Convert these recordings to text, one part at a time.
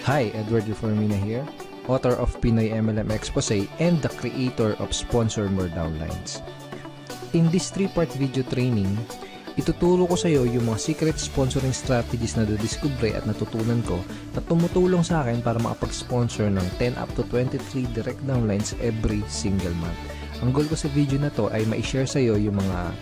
Hi, Edward Reformina here, author of Pinoy MLM Expose and the creator of Sponsor More Downlines. In this 3-part video training, ituturo ko sa iyo yung mga secret sponsoring strategies na nadiskubre at natutunan ko na tumutulong sa akin para makapag-sponsor ng 10 up to 23 direct downlines every single month. Ang goal ko sa video na to ay ma-share sa iyo yung mga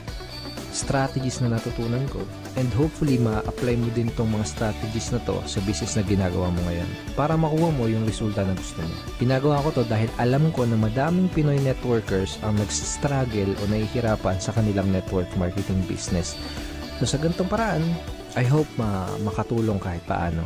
strategies na natutunan ko and hopefully ma-apply mo din tong mga strategies na to sa business na ginagawa mo ngayon para makuha mo yung resulta na gusto mo. Ginagawa ko to dahil alam ko na madaming Pinoy networkers ang nag-struggle o nahihirapan sa kanilang network marketing business. So sa ganitong paraan, I hope makatulong kahit paano.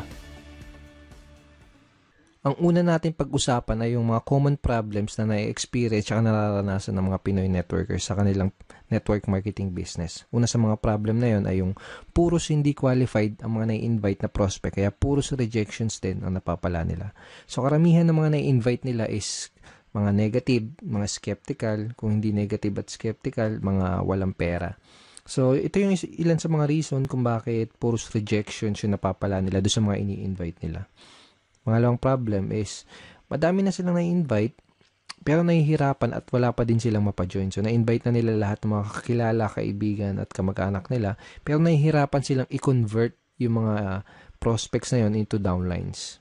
Ang una natin pag-usapan ay yung mga common problems na na-experience at nararanasan ng mga Pinoy networkers sa kanilang network marketing business. Una sa mga problem na yon ay yung puros hindi qualified ang mga na-invite na prospect, kaya puros rejections din ang napapala nila. So karamihan ng mga na-invite nila is mga negative, mga skeptical, kung hindi negative at skeptical, mga walang pera. So ito yung ilan sa mga reason kung bakit puros rejections yung napapala nila doon sa mga ini-invite nila. Pangalawang problem is, madami na silang na-invite, pero nahihirapan at wala pa din silang mapajoin. So, na-invite na nila lahat ng mga kakilala, kaibigan at kamag-anak nila, pero nahihirapan silang i-convert yung mga prospects na yon into downlines.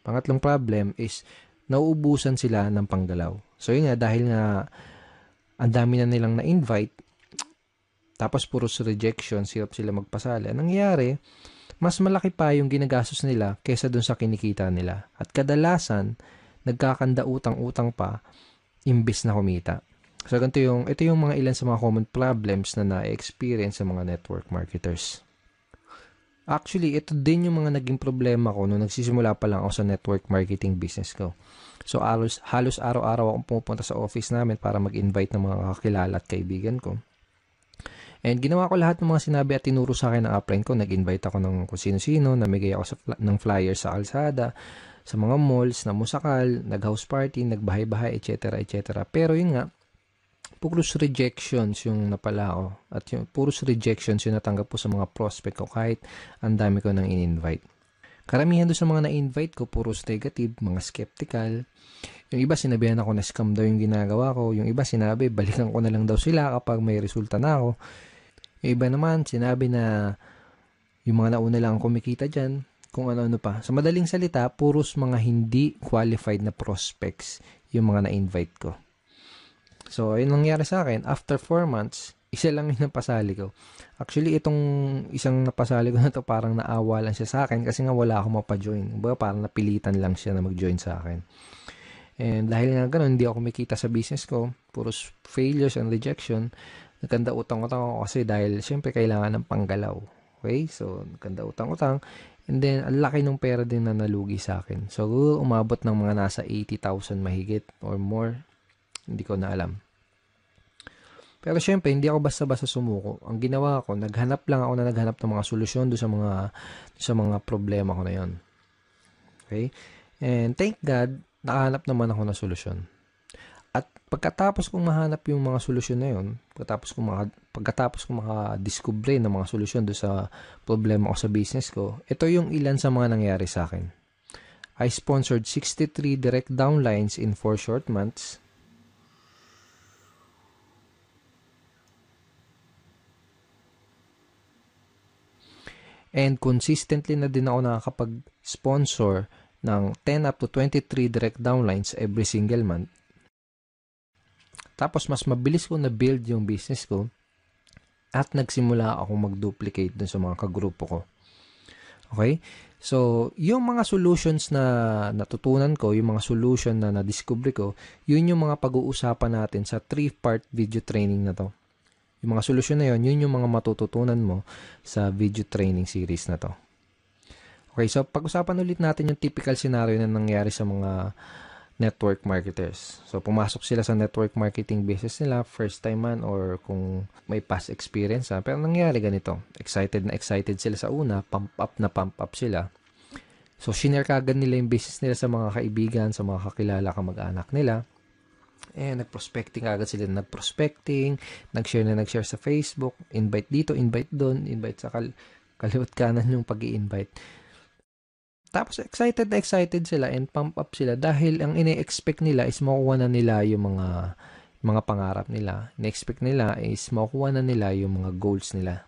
Pangatlong problem is, nauubusan sila ng panggalaw. So, yun nga, dahil nga ang dami na nilang na-invite, tapos puros rejection, hirap sila magpasali. Anong nangyayari? Mas malaki pa yung ginagastos nila kaysa dun sa kinikita nila. At kadalasan, nagkakanda utang-utang pa imbis na kumita. So, ito yung mga ilan sa mga common problems na na-experience sa mga network marketers. Actually, ito din yung mga naging problema ko nung nagsisimula pa lang ako sa network marketing business ko. So, halos araw-araw akong pumupunta sa office namin para mag-invite ng mga kakilala at kaibigan ko. And ginawa ko lahat ng mga sinabi at tinuro sa akin ng upline ko. Nag-invite ako ng kung sino-sino, namigay ako ng flyers sa kalsada, sa mga malls, na musakal, nag-house party, nagbahay-bahay, etc. etc. Pero yun nga, puros rejections yung napala ko. At yung puros rejections yung natanggap ko sa mga prospect ko kahit ang dami ko nang in-invite. Karamihan doon sa mga na-invite ko, puros negative, mga skeptical. Yung iba sinabihan ako na scam daw yung ginagawa ko. Yung iba sinabi, balikan ko na lang daw sila kapag may resulta na ako. Yung iba naman, sinabi na yung mga nauna lang kumikita dyan, kung ano-ano pa. Sa madaling salita, puros mga hindi qualified na prospects yung mga na-invite ko. So, ayun nangyari sa akin. After 4 months, isa lang yung napasali ko. Actually, itong isang napasali ko na to parang naawa lang siya sa akin kasi nga wala akong mapajoin. Parang napilitan lang siya na mag-join sa akin. And dahil nga ganun, hindi ako kumikita sa business ko, puros failures and rejection, nagkanda utang-utang ako kasi dahil syempre kailangan ng panggalaw. Okay? So, nagkanda utang-utang. And then, ang laki ng pera din na nalugi sa akin. So, umabot ng mga nasa 80,000 mahigit or more. Hindi ko na alam. Pero syempre, hindi ako basta-basta sumuko. Ang ginawa ko, naghanap ng mga solusyon doon sa mga problema ko na yon. Okay? And thank God, nakahanap naman ako ng solusyon. At pagkatapos kong mahanap yung mga solusyon na yun, pagkatapos kong makadiskubre ng mga solusyon doon sa problema ko sa business ko, ito yung ilan sa mga nangyari sa akin. I sponsored 63 direct downlines in 4 short months. And consistently na din ako nakakapag-sponsor ng 10 up to 23 direct downlines every single month. Tapos, mas mabilis ko na-build yung business ko at nagsimula akong mag-duplicate dun sa mga kagrupo ko. Okay? So, yung mga solutions na natutunan ko, yung mga solution na na-discover ko, yun yung mga pag-uusapan natin sa 3-part video training na to. Yung mga solusyon na yun yung mga matututunan mo sa video training series na to. Okay, so pag-usapan ulit natin yung typical scenario na nangyari sa mga network marketers. So, pumasok sila sa network marketing business nila, first time man or kung may past experience. Pero nangyari ganito, excited sila sa una, pump up sila. So, shinare kagad nila yung business nila sa mga kaibigan, sa mga kakilala, kamag-anak nila. Nag-prospecting agad sila. Nag-share sa Facebook, invite dito, invite doon, invite sa kaliwat kanan yung pag-i-invite. Tapos excited na excited sila and pump up sila dahil ang ine-expect nila is makukuha na nila yung mga pangarap nila. Ine-expect nila is makukuha na nila yung mga goals nila.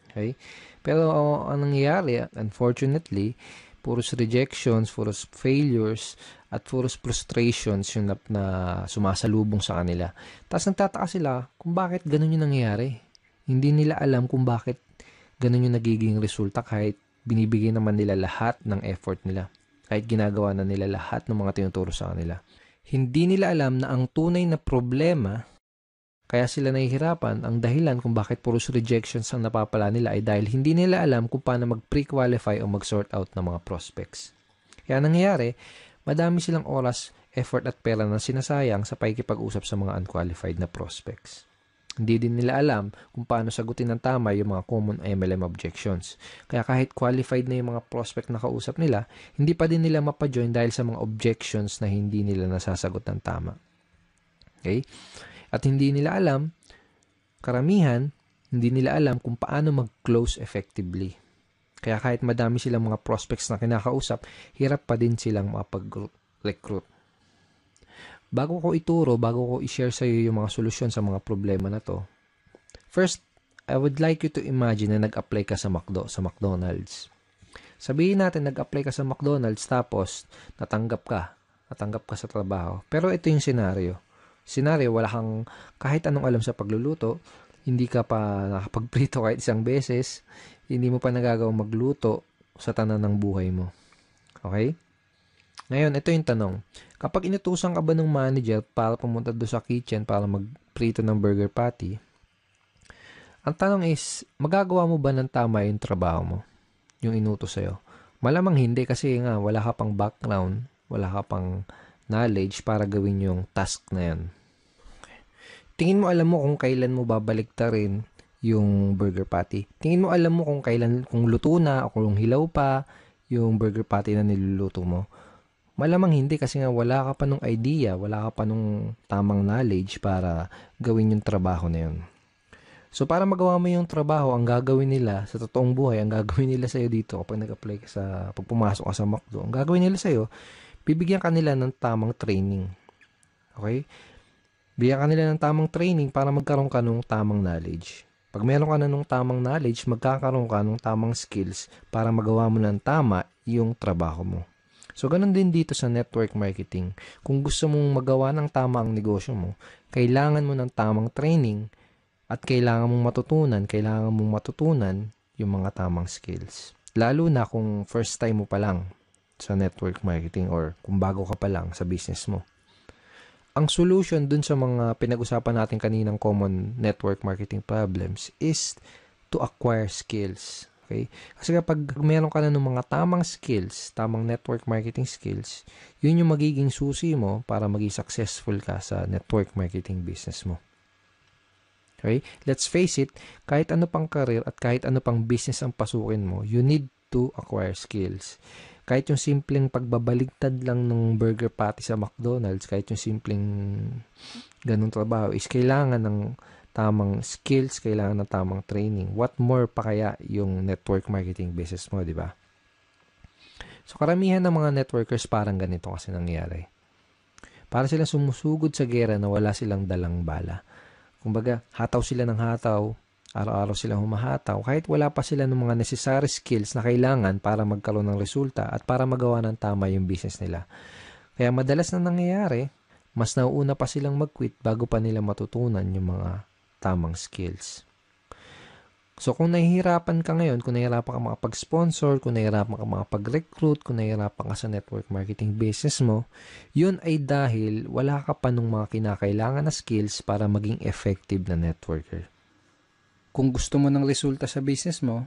Okay? Pero ang nangyayari, unfortunately, puros rejections, puros failures, at puros frustrations yung na sumasalubong sa kanila. Tapos nagtataka sila kung bakit ganun yung nangyayari. Hindi nila alam kung bakit ganun yung nagiging resulta kahit binibigay naman nila lahat ng effort nila. Kahit ginagawa na nila lahat ng mga tinuturo sa kanila. Hindi nila alam na ang tunay na problema, kaya sila nahihirapan, ang dahilan kung bakit puros rejections ang napapala nila ay dahil hindi nila alam kung paano mag-pre-qualify o mag-sort out ng mga prospects. Kaya nangyayari, madami silang oras, effort at pera na sinasayang sa pakikipag-usap sa mga unqualified na prospects. Hindi din nila alam kung paano sagutin ng tama yung mga common MLM objections. Kaya kahit qualified na yung mga prospect na kausap nila, hindi pa din nila mapajoin dahil sa mga objections na hindi nila nasasagot ng tama. Okay? At hindi nila alam, karamihan, hindi nila alam kung paano mag-close effectively. Kaya kahit madami silang mga prospects na kinakausap, hirap pa din silang makapag-recruit. Bago ko ituro, bago ko i-share sa iyo yung mga solusyon sa mga problema na to, first, I would like you to imagine na nag-apply ka sa McDonald's. Sabihin natin, nag-apply ka sa McDonald's tapos natanggap ka sa trabaho. Pero ito yung scenario. Wala kang kahit anong alam sa pagluluto, hindi ka pa nakapagprito kahit isang beses, hindi mo pa nagagawang magluto sa tanan ng buhay mo. Okay? Ngayon, ito yung tanong. Kapag inutusan ka ba ng manager para pumunta doon sa kitchen para magprito ng burger patty, ang tanong is, magagawa mo ba ng tama yung trabaho mo? Yung inutos sa'yo? Malamang hindi kasi nga wala ka pang background, wala ka pang knowledge para gawin yung task na yan. Tingin mo alam mo kung kailan mo babaliktarin yung burger patty. Tingin mo alam mo kung luto na o kung hilaw pa yung burger patty na niluluto mo. Malamang hindi kasi nga wala ka pa nung idea, wala ka pa nung tamang knowledge para gawin yung trabaho na yun. So para magawa mo yung trabaho, ang gagawin nila sa totoong buhay, ang gagawin nila sa'yo dito kapag nag-apply ka pag pumasok ka sa McDo, ang gagawin nila sa'yo, bibigyan ka nila ng tamang training. Okay? Bigyan ka nila ng tamang training para magkaroon ka ng tamang knowledge. Pag meron ka na ng tamang knowledge, magkakaroon ka ng tamang skills para magawa mo ng tama yung trabaho mo. So, ganun din dito sa network marketing. Kung gusto mong magawa ng tama ang negosyo mo, kailangan mo ng tamang training at kailangan mong matutunan yung mga tamang skills. Lalo na kung first time mo pa lang sa network marketing or kung bago ka pa lang sa business mo. Ang solution dun sa mga pinag-usapan natin kaninang common network marketing problems is to acquire skills. Okay? Kasi kapag meron ka na ng mga tamang skills, tamang network marketing skills, yun yung magiging susi mo para maging successful ka sa network marketing business mo. Okay? Let's face it, kahit ano pang career at kahit ano pang business ang pasukin mo, you need to acquire skills. Kahit yung simpleng pagbabaligtad lang ng burger patty sa McDonald's, kahit yung simpleng ganung trabaho, is kailangan ng tamang skills, kailangan ng tamang training. What more pa kaya yung network marketing business mo, di ba? So, karamihan ng mga networkers parang ganito kasi nangyayari. Para silang sumusugod sa gera na wala silang dalang bala. Kumbaga, hataw sila ng hataw, araw-araw silang humahataw, kahit wala pa sila ng mga necessary skills na kailangan para magkaroon ng resulta at para magawa ng tama yung business nila. Kaya madalas na nangyayari, mas nauuna pa silang mag-quit bago pa nila matutunan yung mga tamang skills. So, kung nahihirapan ka ngayon, kung nahihirapan ka makapag-sponsor, kung nahihirapan ka makapag-recruit, kung nahihirapan ka sa network marketing business mo, yun ay dahil wala ka pa nung mga kinakailangan na skills para maging effective na networker. Kung gusto mo ng resulta sa business mo,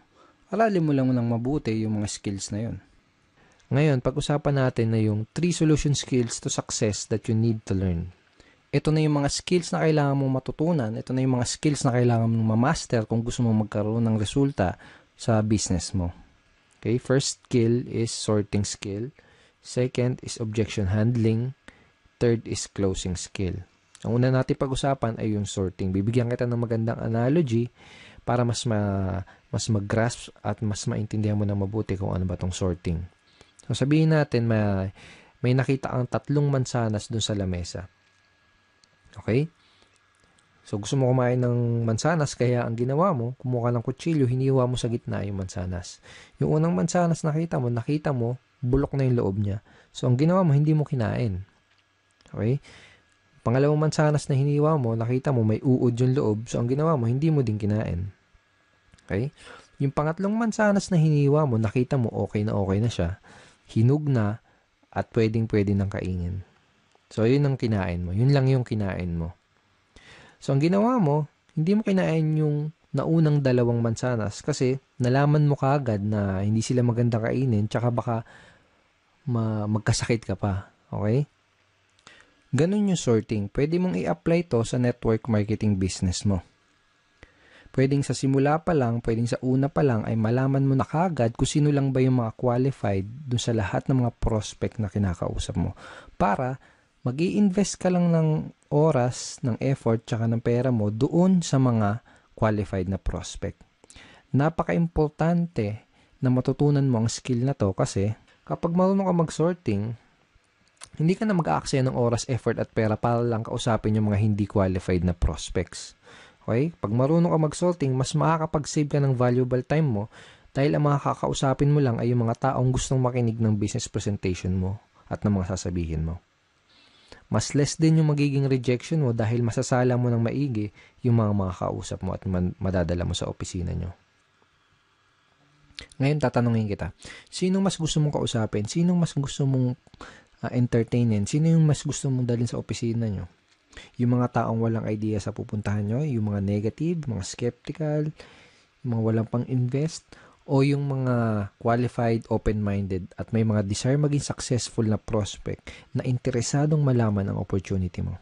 aralin mo lang ng mabuti yung mga skills na yun. Ngayon, pag-usapan natin na yung 3 solution skills to success that you need to learn. Ito na yung mga skills na kailangan mong matutunan. Ito na yung mga skills na kailangan mong ma-master kung gusto mong magkaroon ng resulta sa business mo. Okay, first skill is sorting skill. Second is objection handling. Third is closing skill. Ang una natin pag-usapan ay yung sorting. Bibigyan kita ng magandang analogy para mas mag-grasp at mas maintindihan mo na mabuti kung ano ba tong sorting. So, sabihin natin may nakita kang 3 mansanas dun sa lamesa. Okay? So, gusto mo kumain ng mansanas, kaya ang ginawa mo, kumuha ka ng kutsilyo, hiniwa mo sa gitna yung mansanas. Yung unang mansanas nakita mo, bulok na yung loob niya. So, ang ginawa mo, hindi mo kinain. Okay? Pangalawang mansanas na hiniwa mo, nakita mo, may uod yung loob. So, ang ginawa mo, hindi mo din kinain. Okay? Yung pangatlong mansanas na hiniwa mo, nakita mo, okay na siya. Hinug na, at pwedeng-pwede nang kainin. So, yun ang kinain mo. Yun lang yung kinain mo. So, ang ginawa mo, hindi mo kinain yung naunang 2 mansanas kasi nalaman mo kaagad na hindi sila maganda kainin tsaka baka magkasakit ka pa. Okay? Ganun yung sorting. Pwede mong i-apply to sa network marketing business mo. Pwedeng sa simula pa lang, pwedeng sa una pa lang ay malaman mo na kaagad kung sino lang ba yung mga qualified dun sa lahat ng mga prospect na kinakausap mo. Para mag-i-invest ka lang ng oras, ng effort, tsaka ng pera mo doon sa mga qualified na prospect. Napaka-importante na matutunan mo ang skill na to kasi kapag marunong ka mag-sorting, hindi ka na mag-aaksaya ng oras, effort at pera para lang kausapin yung mga hindi qualified na prospects. Okay? Pag marunong ka mag-sorting, mas makakapag-save ka ng valuable time mo dahil ang mga kakausapin mo lang ay yung mga taong gustong makinig ng business presentation mo at ng mga sasabihin mo. Mas less din yung magiging rejection mo dahil masasala mo ng maigi yung mga makakausap mo at madadala mo sa opisina nyo. Ngayon, tatanungin kita, sino mas gusto mong kausapin? Sino mas gusto mong entertainin? Sino yung mas gusto mong dalhin sa opisina nyo? Yung mga taong walang idea sa pupuntahan nyo, yung mga negative, mga skeptical, yung mga walang pang-invest, o yung mga qualified, open-minded, at may mga desire maging successful na prospect na interesadong malaman ang opportunity mo.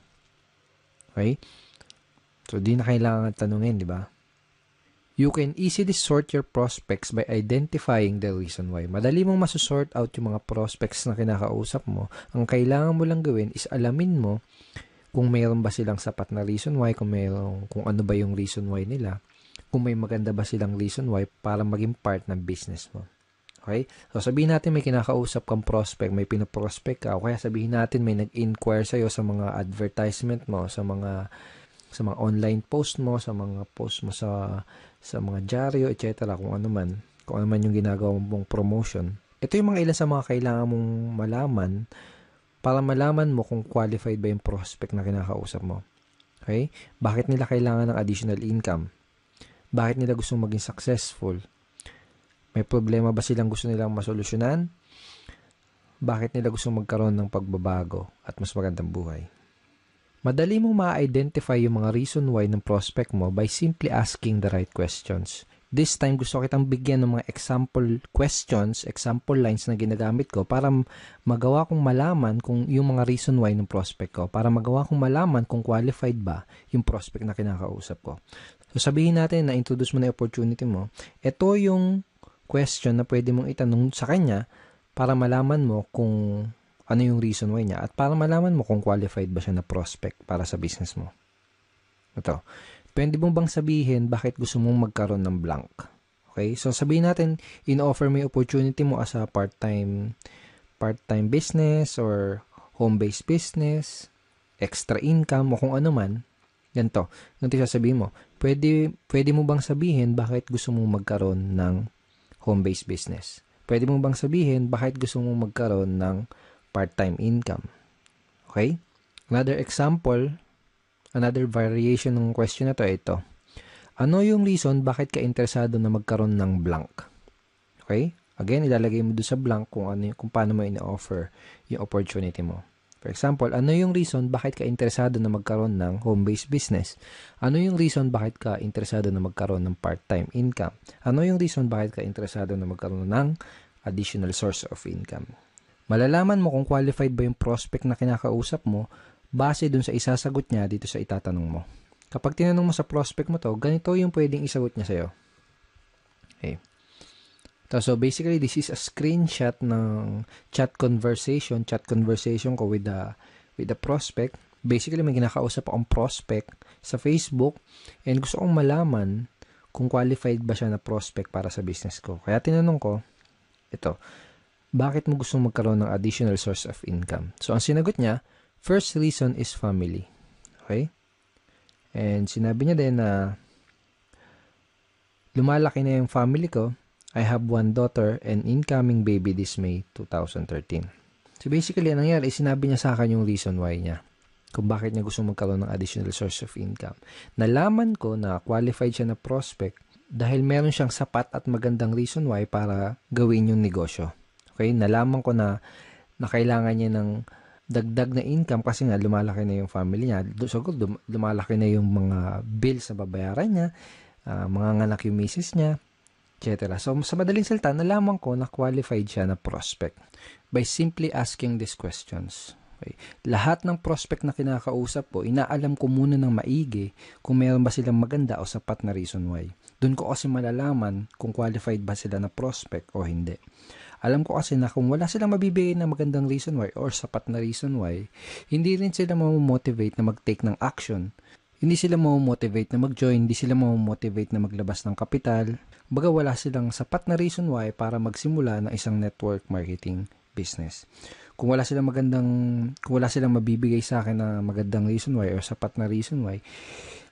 Okay? So, di na kailangan tanungin, di ba? You can easily sort your prospects by identifying the reason why. Madali mong masusort out yung mga prospects na kinakausap mo. Ang kailangan mo lang gawin is alamin mo kung mayroon ba silang sapat na reason why, kung ano ba yung reason why nila, kung may maganda ba silang reason why para maging part ng business mo. Okay? So, sabihin natin may kinakausap kang prospect, may pinoprospect ka, o kaya sabihin natin may nag-inquire sa'yo sa mga advertisement mo, sa mga online post mo, sa mga post mo sa mga dyaryo, etc. Kung ano man yung ginagawa mong promotion. Ito yung mga ilan sa mga kailangan mong malaman para malaman mo kung qualified ba yung prospect na kinakausap mo. Okay? Bakit nila kailangan ng additional income? Bakit nila gustong maging successful? May problema ba silang gusto nilang masolusyonan? Bakit nila gustong magkaroon ng pagbabago at mas magandang buhay? Madali mong ma-identify yung mga reason why ng prospect mo by simply asking the right questions. This time, gusto kitang bigyan ng mga example questions, example lines na ginagamit ko para magawa kong malaman kung yung mga reason why ng prospect ko, para magawa kong malaman kung qualified ba yung prospect na kinakausap ko. So, sabihin natin na introduce mo na yung opportunity mo. Ito yung question na pwede mong itanong sa kanya para malaman mo kung ano yung reason why niya at para malaman mo kung qualified ba siya na prospect para sa business mo. Ito. Pwede mo bang sabihin bakit gusto mong magkaroon ng blank? Okay? So, sabihin natin, in-offer mo yung opportunity mo as a part-time business or home-based business, extra income, o kung ano man. Ganito. Ganito sasabihin mo. Pwede mo bang sabihin bakit gusto mong magkaroon ng home-based business? Pwede mo bang sabihin bakit gusto mong magkaroon ng part-time income? Okay? Another example, another variation ng question na to, ito. Ano yung reason bakit ka interesado na magkaroon ng blank? Okay? Again, ilalagay mo doon sa blank kung paano mo ina-offer yung opportunity mo. For example, ano yung reason bakit ka interesado na magkaroon ng home-based business? Ano yung reason bakit ka interesado na magkaroon ng part-time income? Ano yung reason bakit ka interesado na magkaroon ng additional source of income? Malalaman mo kung qualified ba yung prospect na kinakausap mo base dun sa isasagot niya dito sa itatanong mo. Kapag tinanong mo sa prospect mo to, ganito yung pwedeng isagot niya sa'yo. Okay. So basically, this is a screenshot ng chat conversation ko with the prospect. Basically, may kinakausap akong prospect sa Facebook and gusto kong malaman kung qualified ba siya na prospect para sa business ko. Kaya tinanong ko, ito, bakit mo gustong magkaroon ng additional source of income? So, ang sinagot niya, first reason is family. Okay? And sinabi niya din na lumalaki na yung family ko. I have one daughter and incoming baby this May 2013. So basically, anong nangyari, sinabi niya sa akin yung reason why niya. Kung bakit niya gusto magkaroon ng additional source of income. Nalaman ko na qualified siya na prospect dahil meron siyang sapat at magandang reason why para gawin yung negosyo. Okay? Nalaman ko na kailangan niya ng dagdag na income kasi nga lumalaki na yung family niya. So, lumalaki na yung mga bills na babayaran niya, mga nganak yung misis niya, etc. So, sa madaling salita, nalaman ko na qualified siya na prospect by simply asking these questions. Okay. Lahat ng prospect na kinakausap ko, inaalam ko muna ng maigi kung meron ba silang maganda o sapat na reason why. Doon ko kasi malalaman kung qualified ba sila na prospect o hindi. Alam ko kasi na kung wala silang mabibigay na magandang reason why or sapat na reason why, hindi rin sila mamomotivate na mag-take ng action. Hindi sila mamomotivate na mag-join, hindi sila mamomotivate na maglabas ng kapital. Baga wala silang sapat na reason why para magsimula ng isang network marketing business. Kung wala silang mabibigay sa akin na magandang reason why or sapat na reason why,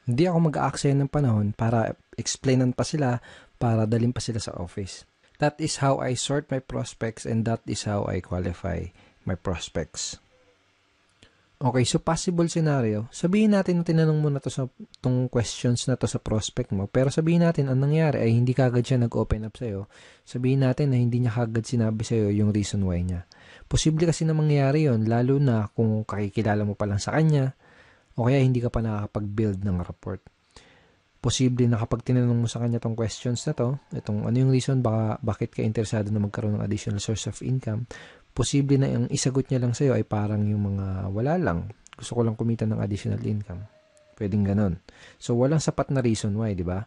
hindi ako mag-aaksaya ng panahon para explainan pa sila, para dalhin pa sila sa office. That is how I sort my prospects and that is how I qualify my prospects. Okay, so possible scenario, sabihin natin na tinanong mo na to sa tong questions na to sa prospect mo, pero sabihin natin ang nangyari ay hindi kagad siya nag-open up sa'yo. Sabihin natin na hindi niya kagad sinabi sa'yo yung reason why niya. Posible kasi na mangyari yon, lalo na kung kakikilala mo pa lang sa kanya o kaya hindi ka pa nakakapag-build ng rapport. Posible na kapag tinanong mo sa kanya tong questions na to, itong ano yung reason bakit ka interesado na magkaroon ng additional source of income, posible na yung isagot niya lang sa'yo ay parang yung mga wala lang. Gusto ko lang kumita ng additional income. Pwedeng ganon. So, walang sapat na reason why, di ba?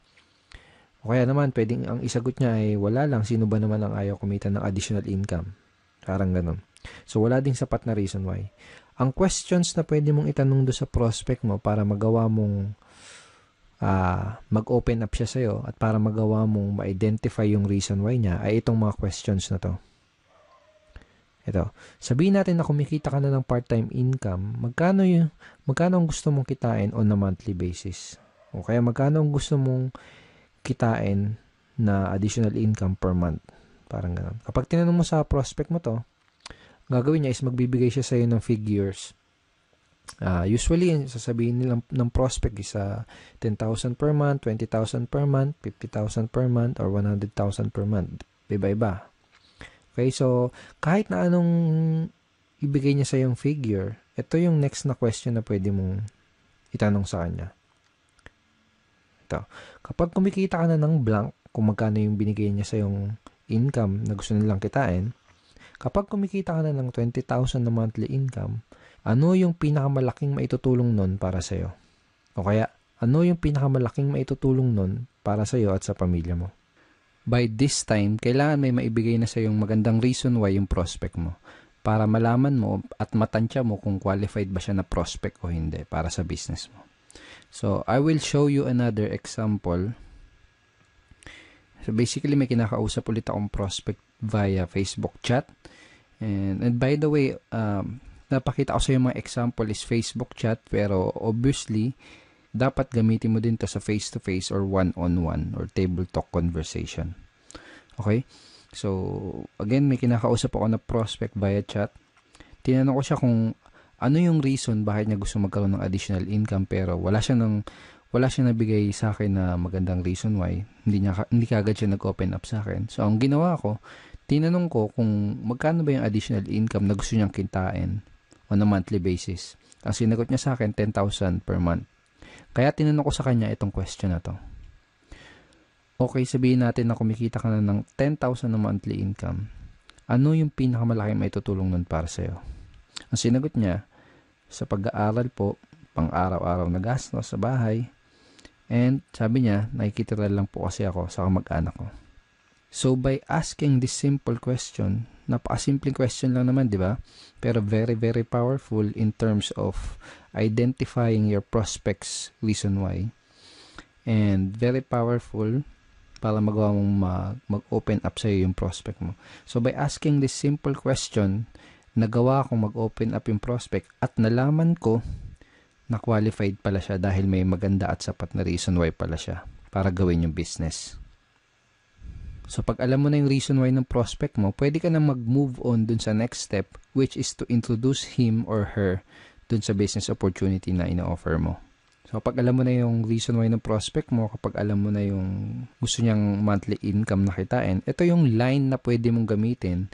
O kaya naman, pwedeng ang isagot niya ay wala lang. Sino ba naman ang ayaw kumita ng additional income? Parang ganon. So, wala ding sapat na reason why. Ang questions na pwede mong itanong do sa prospect mo para magawa mong mag-open up siya sa'yo at para magawa mong ma-identify yung reason why niya ay itong mga questions na to. Ito, sabihin natin na kumikita ka na ng part-time income, magkano ang gusto mong kitain on a monthly basis? O kaya magkano ang gusto mong kitain na additional income per month? Parang ganun. Kapag tinanong mo sa prospect mo to, gagawin niya is magbibigay siya sa'yo ng figures. Usually, sasabihin nila ng prospect is 10,000 per month, 20,000 per month, 50,000 per month, or 100,000 per month. Iba-iba. Okay, so kahit na anong ibigay niya sa yung figure, ito yung next na question na pwede mong itanong sa kanya. Ito, kapag kumikita ka na ng blank, kung magkano yung binigay niya sa yung income na gusto nilang kitain, kapag kumikita ka na ng 20,000 na monthly income, ano yung pinakamalaking maitutulong nun para sa'yo? O kaya, ano yung pinakamalaking maitutulong nun para sa'yo at sa pamilya mo? By this time, kailangan may maibigay na sa yung magandang reason why yung prospect mo para malaman mo at matansya mo kung qualified ba siya na prospect o hindi para sa business mo. So, I will show you another example. So, basically, may kinakausap ulit akong prospect via Facebook chat. And by the way, napakita ko sa yung mga example is Facebook chat, pero obviously, dapat gamitin mo din to sa face-to-face or one-on-one or table talk conversation. Okay? So, again, may kinakausap ako na prospect via chat. Tinanong ko siya kung ano yung reason bakit niya gusto magkaroon ng additional income pero wala siya nabigay sa akin na magandang reason why. Hindi kagad siya nag-open up sa akin. So, ang ginawa ko, tinanong ko kung magkano ba yung additional income na gusto niyang kitain on a monthly basis. Ang sinagot niya sa akin, 10,000 per month. Kaya tinanong ko sa kanya itong question na to. Okay, sabihin natin na kumikita ka na ng 10,000 na monthly income. Ano yung pinakamalaking maitutulong nun para sa'yo? Ang sinagot niya, sa pag-aaral po, pang-araw-araw na gastos sa bahay. And sabi niya, nakikitira lang po kasi ako sa kamag-anak ko. So by asking this simple question, napakasimpleng question lang naman, di ba? Pero very, very powerful in terms of identifying your prospects reason why. And very powerful para magawa mong mag-open up sa'yo yung prospect mo. So, by asking this simple question, nagawa kong mag-open up yung prospect at nalaman ko na qualified pala siya dahil may maganda at sapat na reason why pala siya para gawin yung business. So, pag alam mo na yung reason why ng prospect mo, pwede ka na mag-move on dun sa next step, which is to introduce him or her dun sa business opportunity na ina-offer mo. So, kapag alam mo na yung reason why ng prospect mo, kapag alam mo na yung gusto niyang monthly income na kitain, ito yung line na pwede mong gamitin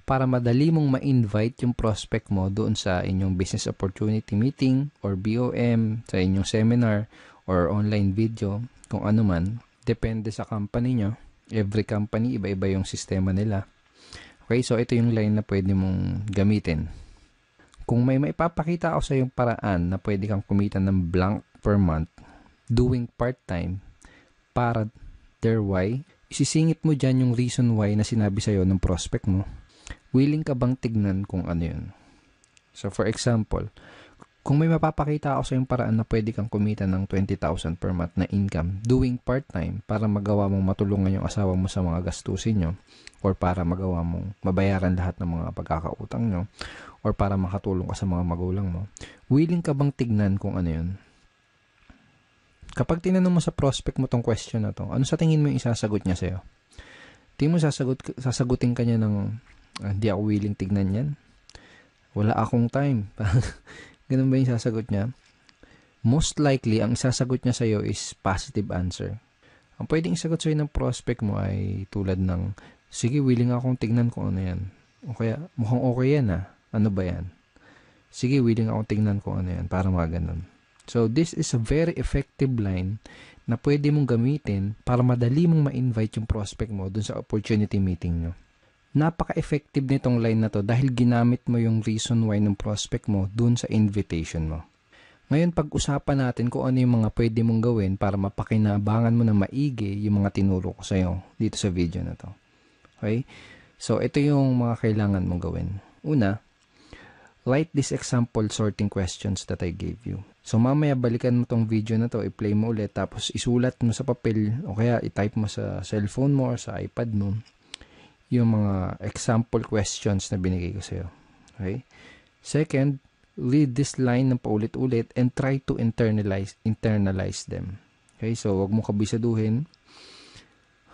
para madali mong ma-invite yung prospect mo doon sa inyong business opportunity meeting or BOM, sa inyong seminar or online video, kung ano man. Depende sa company nyo. Every company, iba-iba yung sistema nila. Okay, so ito yung line na pwede mong gamitin. Kung may maipapakita ako sa yung paraan na pwede kang kumita ng blank per month doing part-time para their why, isisingit mo dyan yung reason why na sinabi sa'yo ng prospect mo. Willing ka bang tignan kung ano yun? So, for example, kung may mapapakita ako sa yung paraan na pwede kang kumita ng 20,000 per month na income doing part-time para magawa mong matulungan yung asawa mo sa mga gastusin nyo or para magawa mong mabayaran lahat ng mga pagkakautang nyo or para makatulong ka sa mga magulang mo, willing ka bang tignan kung ano yun? Kapag tinanong mo sa prospect mo tong question na to, ano sa tingin mo yung isasagot niya sa'yo? Tingin mo sasagutin ka niya ng hindi ako willing tignan yan? Wala akong time. Ganun ba yung sasagot niya? Most likely, ang sasagot niya sa'yo is positive answer. Ang pwedeng isagot sa'yo ng prospect mo ay tulad ng, sige, willing akong tignan kung ano yan. O kaya, mukhang okay yan ah. Ano ba yan? Sige, willing akong tignan kung ano yan. Para mga ganun. So, this is a very effective line na pwede mong gamitin para madali mong ma-invite yung prospect mo dun sa opportunity meeting nyo. Napaka-effective nitong line na to dahil ginamit mo yung reason why ng prospect mo dun sa invitation mo. Ngayon, pag-usapan natin kung ano yung mga pwede mong gawin para mapakinabangan mo na maigi yung mga tinuro ko sa'yo dito sa video na to. Okay? So, ito yung mga kailangan mong gawin. Una, write this example sorting questions that I gave you. So, mamaya balikan mo tong video na to, i-play mo ulit, tapos isulat mo sa papel o kaya i-type mo sa cellphone mo or sa iPad mo yung mga example questions na binigay ko sa'yo. Okay? Second, read this line ng paulit-ulit and try to internalize them. Okay? So, wag mo kabisaduhin.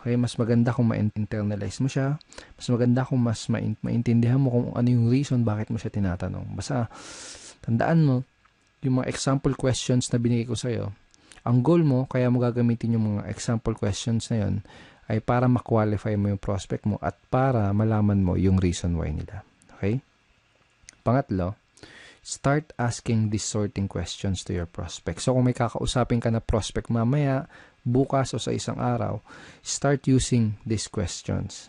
Okay? Mas maganda kung ma-internalize mo siya. Mas maganda kung mas maintindihan mo kung ano yung reason bakit mo siya tinatanong. Basta, tandaan mo, yung mga example questions na binigay ko sa'yo, ang goal mo, kaya mo gagamitin yung mga example questions na yun, ay para ma-qualify mo yung prospect mo at para malaman mo yung reason why nila. Okay? Pangatlo, start asking these sorting questions to your prospect. So, kung may kakausapin ka na prospect mamaya, bukas o sa isang araw, start using these questions.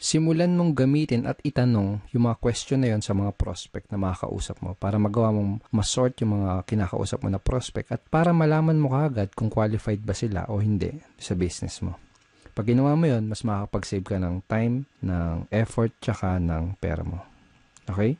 Simulan mong gamitin at itanong yung mga question na yun sa mga prospect na makakausap mo para magawa mong masort yung mga kinakausap mo na prospect at para malaman mo kaagad kung qualified ba sila o hindi sa business mo. Pag ginawa mo yun, mas makakapag-save ka ng time, ng effort, tsaka ng pera mo. Okay?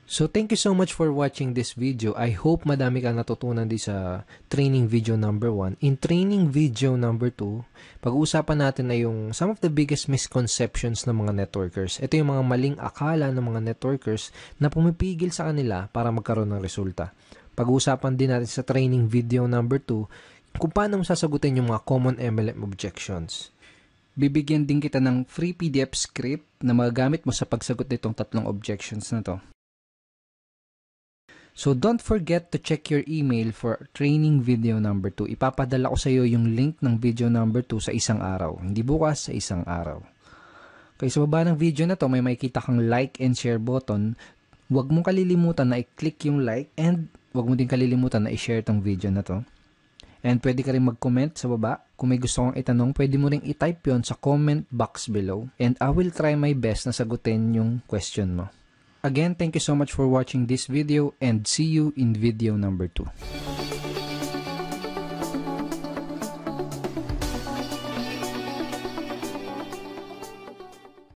So, thank you so much for watching this video. I hope madami kang natutunan din sa training video number 1. In training video number 2, pag-uusapan natin na yung some of the biggest misconceptions ng mga networkers. Ito yung mga maling akala ng mga networkers na pumipigil sa kanila para magkaroon ng resulta. Pag-uusapan din natin sa training video number 2, kung paano mo sasagutin yung mga common MLM objections. Bibigyan din kita ng free PDF script na magagamit mo sa pagsagot nitong 3 objections na to. So, don't forget to check your email for training video number 2. Ipapadala ko sa iyo yung link ng video number 2 sa isang araw. Hindi bukas, sa isang araw. Okay, sa baba ng video na to, may makikita kang like and share button. Huwag mong kalilimutan na i-click yung like and huwag mo din kalilimutan na i-share tong video na to. And pwede ka rin mag-comment sa baba. Kung may gusto kong itanong, pwede mo rin i-type yon sa comment box below. And I will try my best na sagutin yung question mo. Again, thank you so much for watching this video and see you in video number 2.